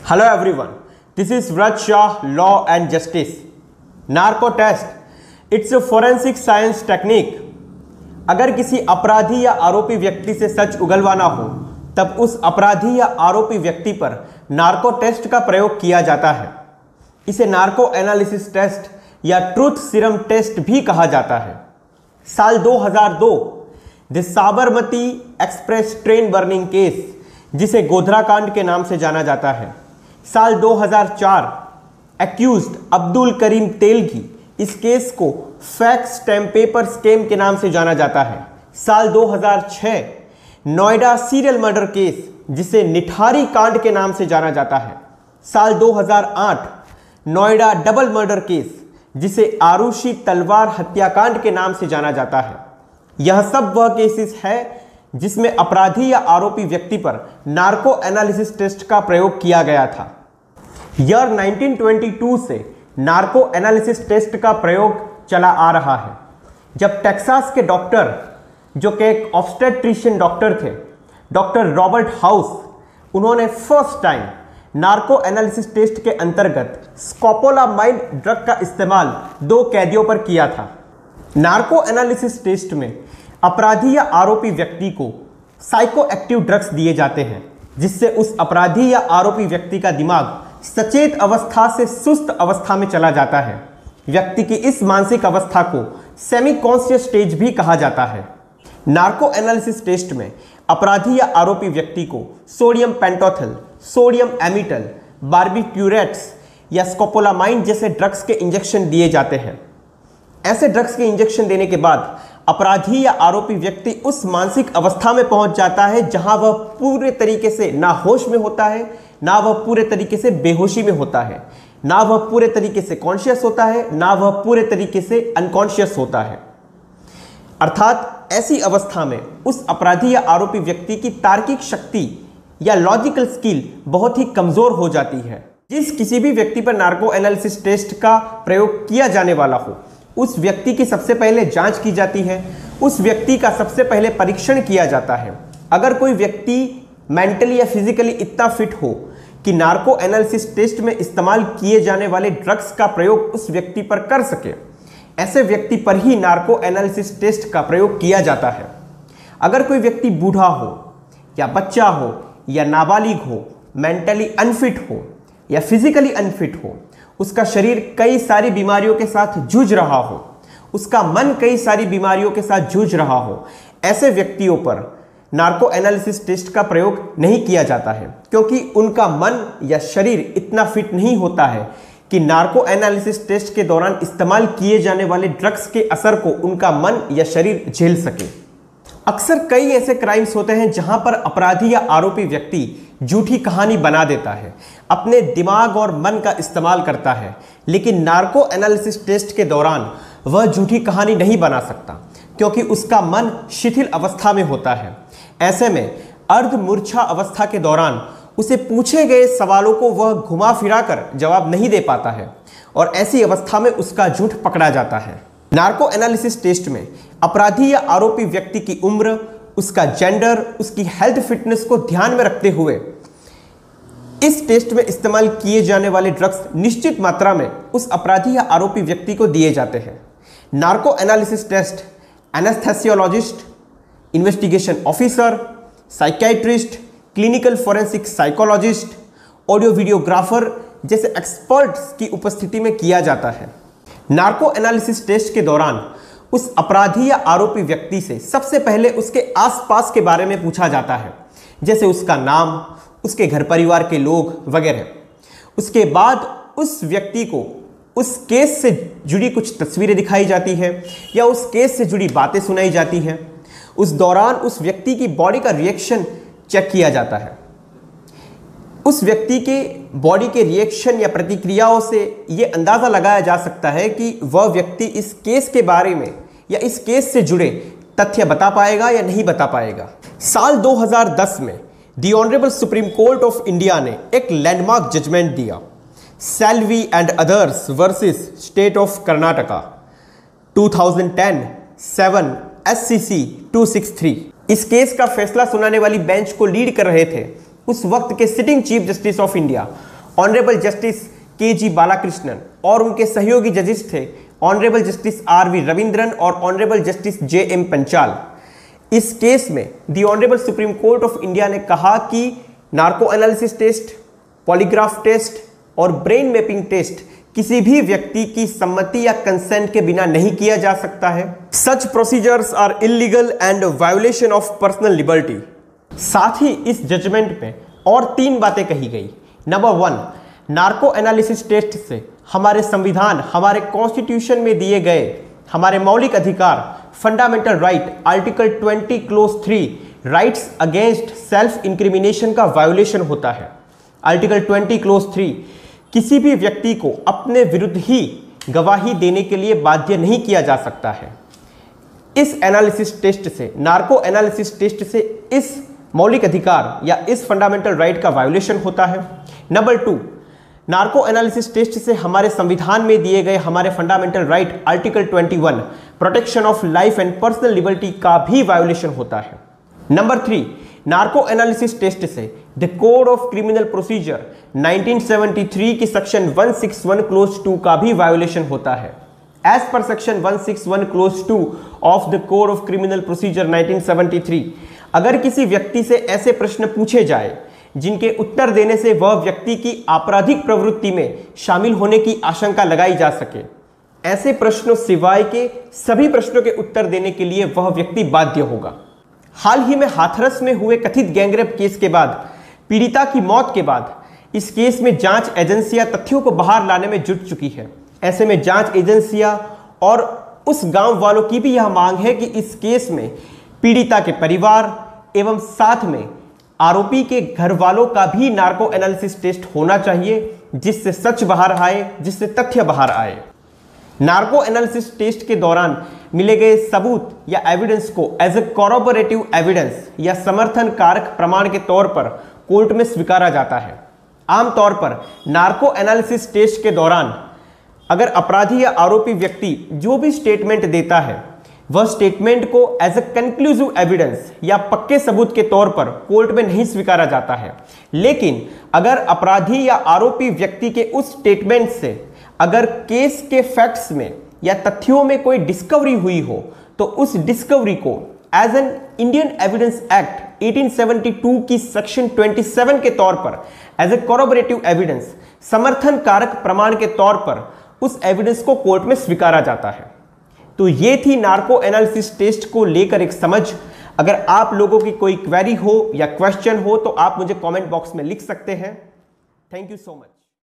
Hello everyone, this is Vraj Shah, Law and Justice. Narco test, it's a forensic science technique. अगर किसी अपराधी या आरोपी व्यक्ति से सच उगलवाना हो तब उस अपराधी या आरोपी व्यक्ति पर नार्को टेस्ट का प्रयोग किया जाता है। इसे नार्को एनालिसिस टेस्ट या ट्रूथ सीरम टेस्ट भी कहा जाता है। साल 2002 the Sabarmati express train burning case, जिसे गोधरा कांड के नाम से जाना जाता है। साल 2004 एक्यूज्ड अब्दुल करीम तेलगी, इस केस को फैक्स स्टैम्प पेपर स्कैम के नाम से जाना जाता है। साल 2006 नोएडा सीरियल मर्डर केस, जिसे निठारी कांड के नाम से जाना जाता है। साल 2008 नोएडा डबल मर्डर केस, जिसे आरुषि तलवार हत्याकांड के नाम से जाना जाता है। यह सब वह केसेस है जिसमें अपराधी या आरोपी व्यक्ति पर नार्को एनालिसिस टेस्ट का प्रयोग किया गया था। ईयर 1922 से नार्को एनालिसिस टेस्ट का प्रयोग चला आ रहा है, जब टेक्सास के डॉक्टर, जो कि एक ऑब्स्टेट्रिशियन डॉक्टर थे, डॉक्टर रॉबर्ट हाउस, उन्होंने first time narco analysis test के अंतर्गत स्कोपोलामाइड ड्रग का इस्तेमाल 2 कैदियों पर किया था। नार्को एनालिसिस टेस्ट में अपराधी या आरोपी व्यक्ति को साइको एक्टिव ड्रग्स दिए जाते हैं, जिससे उस अपराधी या आरोपी व्यक्ति का दिमाग सचेत अवस्था से सुस्त अवस्था में चला जाता है। व्यक्ति की इस मानसिक अवस्था को सेमी कॉन्शियस स्टेज भी कहा जाता है। नार्को एनालिसिस टेस्ट में अपराधी या आरोपी व्यक्ति को सोडियम पेंटोथल, सोडियम एमिटल, बार्बिट्यूरेट्स या स्कोपोलामाइन जैसे ड्रग्स के इंजेक्शन दिए जाते हैं। ऐसे ड्रग्स के इंजेक्शन देने के बाद अपराधी या आरोपी व्यक्ति उस मानसिक अवस्था में पहुंच जाता है जहां वह पूरे तरीके से ना होश में होता है, ना वह पूरे तरीके से बेहोशी में होता है, ना वह पूरे तरीके से कॉन्शियस होता है, ना वह पूरे तरीके से अनकॉन्शियस होता है। अर्थात ऐसी अवस्था में उस अपराधी या आरोपी व्यक्ति की तार्किक शक्ति या लॉजिकल स्किल बहुत ही कमजोर हो जाती है। जिस किसी भी व्यक्ति पर नार्को एनालिसिस टेस्ट का प्रयोग किया जाने वाला हो, उस व्यक्ति की सबसे पहले जांच की जाती है, उस व्यक्ति का सबसे पहले परीक्षण किया जाता है। अगर कोई व्यक्ति मेंटली या फिजिकली इतना फिट हो कि नार्को एनालिसिस टेस्ट में इस्तेमाल किए जाने वाले ड्रग्स का प्रयोग उस व्यक्ति पर कर सके, ऐसे व्यक्ति पर ही नार्को एनालिसिस टेस्ट का प्रयोग किया जाता है। अगर कोई व्यक्ति बूढ़ा हो या बच्चा हो या नाबालिग हो, मेंटली अनफिट हो या फिजिकली अनफिट हो, उसका शरीर कई सारी बीमारियों के साथ जूझ रहा हो, उसका मन कई सारी बीमारियों के साथ जूझ रहा हो, ऐसे व्यक्तियों पर नार्को एनालिसिस टेस्ट का प्रयोग नहीं किया जाता है, क्योंकि उनका मन या शरीर इतना फिट नहीं होता है कि नार्को एनालिसिस टेस्ट के दौरान इस्तेमाल किए जाने वाले ड्रग्स के असर को उनका मन या शरीर झेल सके। अक्सर कई ऐसे क्राइम्स होते हैं जहां पर अपराधी या आरोपी व्यक्ति झूठी कहानी बना देता है, अपने दिमाग और मन का इस्तेमाल करता है, लेकिन नार्को एनालिसिस टेस्ट के दौरान वह झूठी कहानी नहीं बना सकता, क्योंकि उसका मन शिथिल अवस्था में होता है। ऐसे में अर्धमूर्छा अवस्था के दौरान उसे पूछे गए सवालों को वह घुमा फिरा कर जवाब नहीं दे पाता है, और ऐसी अवस्था में उसका झूठ पकड़ा जाता है। नार्को एनालिसिस टेस्ट में अपराधी या आरोपी व्यक्ति की उम्र, उसका जेंडर, उसकी हेल्थ फिटनेस को ध्यान में रखते हुए इस टेस्ट में इस्तेमाल किए जाने वाले ड्रग्स निश्चित मात्रा में उस अपराधी या आरोपी व्यक्ति को दिए जाते हैं। Narco analysis test anaesthesiologist, investigation officer, psychiatrist, clinical forensic psychologist, audio videographer जैसे एक्सपर्ट्स की उपस्थिति में किया जाता है। नार्को एनालिसिस टेस्ट के दौरान उस अपराधी या आरोपी व्यक्ति से सबसे पहले उसके आसपास के बारे में पूछा जाता है, जैसे उसका नाम, उसके घर परिवार के लोग वगैरह। उसके बाद उस व्यक्ति को उस केस से जुड़ी कुछ तस्वीरें दिखाई जाती है या उस केस से जुड़ी बातें सुनाई जाती हैं। उस दौरान उस व्यक्ति की बॉडी का रिएक्शन चेक किया जाता है। उस व्यक्ति के बॉडी के रिएक्शन या प्रतिक्रियाओं से यह अंदाज़ा लगाया जा सकता है कि वह व्यक्ति इस केस के बारे में या इस केस से जुड़े तथ्य बता पाएगा या नहीं बता पाएगा। साल 2010 में the honourable supreme court of India ने एक लैंडमार्क जजमेंट दिया, Selvi and others versus state of Karnataka 2010 7 SCC 263। इस केस का फैसला सुनाने वाली बेंच को लीड कर रहे थे उस वक्त के sitting chief justice of India honourable justice K G. Balakrishnan और उनके सहयोगी जजेस थे ऑनरेबल जस्टिस आर.वी. रविंद्रन और ऑनरेबल जस्टिस जे.एम. पंचाल। इस केस में the honourable supreme court of India ने कहा कि narco analysis test, polygraph test और ब्रेन मैपिंग टेस्ट किसी भी व्यक्ति की सम्मति या कंसेंट के बिना नहीं किया जा सकता है। Such procedures are illegal and violation of personal liberty. साथ ही इस जजमेंट में और 3 बातें कही गई। नंबर 1, नार्को एनालिसिस टेस्ट से हमारे संविधान, हमारे कॉन्स्टिट्यूशन में दिए गए हमारे मौलिक अधिकार, fundamental right, article 20 close 3 rights against self incrimination का वायोलेशन होता है। आर्टिकल 20 क्लोज 3 किसी भी व्यक्ति को अपने विरुद्ध ही गवाही देने के लिए बाध्य नहीं किया जा सकता है। इस एनालिसिस टेस्ट से, नार्को एनालिसिस टेस्ट से इस मौलिक अधिकार या इस फंडामेंटल राइट का वायोलेशन होता है। नंबर 2, नार्को एनालिसिस टेस्ट से हमारे संविधान में दिए गए हमारे fundamental right article 21 protection of life and personal liberty का भी वायोलेशन होता है। नंबर 3, नार्को एनालिसिस टेस्ट से the code of criminal procedure 1973 की सेक्शन 161 क्लोज 2 का भी वायोलेशन होता है। As per section 161 clause 2 of the code of criminal procedure 1973, अगर किसी व्यक्ति से ऐसे प्रश्न पूछे जाए जिनके उत्तर देने से वह व्यक्ति की आपराधिक प्रवृत्ति में शामिल होने की आशंका लगाई जा सके, ऐसे प्रश्नों सिवाय के सभी प्रश्नों के उत्तर देने के लिए वह व्यक्ति बाध्य होगा। हाल ही में हाथरस में हुए कथित गैंगरेप केस के बाद, पीड़िता की मौत के बाद, इस केस में जांच एजेंसियां तथ्यों को बाहर लाने में जुट चुकी है। ऐसे में जांच एजेंसियां और उस गांव वालों की भी यह मांग है कि इस केस में पीड़िता के परिवार एवं साथ में आरोपी के घर वालों का भी नार्को एनालिसिस टेस्ट होना चाहिए, जिससे सच बाहर आए, जिससे तथ्य बाहर आए। नार्को एनालिसिस टेस्ट के दौरान मिले गए सबूत या एविडेंस को एज ए कॉरोबोरेटिव एविडेंस या समर्थन कारक प्रमाण के तौर पर कोर्ट में स्वीकारा जाता है। आमतौर पर नार्को एनालिसिस टेस्ट के दौरान अगर अपराधी या आरोपी व्यक्ति जो भी स्टेटमेंट देता है, वह स्टेटमेंट को एज ए कंक्लूसिव एविडेंस या पक्के सबूत के तौर पर कोर्ट में नहीं स्वीकारा जाता है। लेकिन अगर अपराधी या आरोपी व्यक्ति के उस स्टेटमेंट से अगर केस के फैक्ट्स में या तथ्यों में कोई डिस्कवरी हुई हो, तो उस डिस्कवरी को as an Indian evidence act 1872 की सेक्शन 27 के तौर पर एज ए कॉरोबोरेटिव एविडेंस, समर्थन कारक प्रमाण के तौर पर उस एविडेंस को कोर्ट में स्वीकारा जाता है। तो ये थी नार्को एनालिसिस टेस्ट को लेकर एक समझ। अगर आप लोगों की कोई क्वेरी हो या क्वेश्चन हो तो आप मुझे कमेंट बॉक्स में लिख सकते हैं। Thank you so much.